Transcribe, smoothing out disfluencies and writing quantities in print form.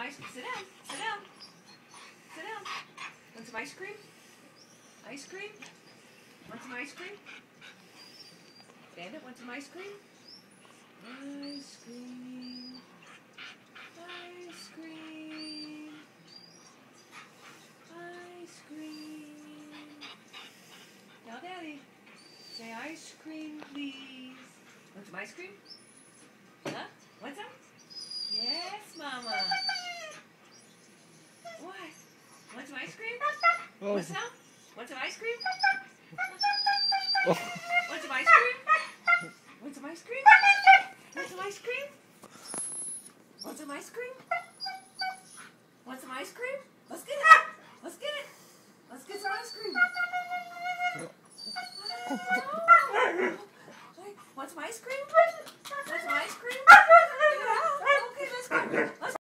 ice cream? Sit down. Sit down. Sit down. Want some ice cream? Ice cream? Want some ice cream? Bandit, want some ice cream? Ice cream. Ice cream. Ice cream. Now, Daddy, say ice cream, please. Want some ice cream? Huh? Want some? Yes, Mama. What? Want some ice cream? Oh. Want some? Want some ice cream? Oh. Want some ice cream? Want some ice cream? Want some ice cream? Want some ice cream? Want some ice cream? Let's get it. Let's get it. Let's get some ice cream. Want some ice cream? Want some ice cream? Okay, let's go.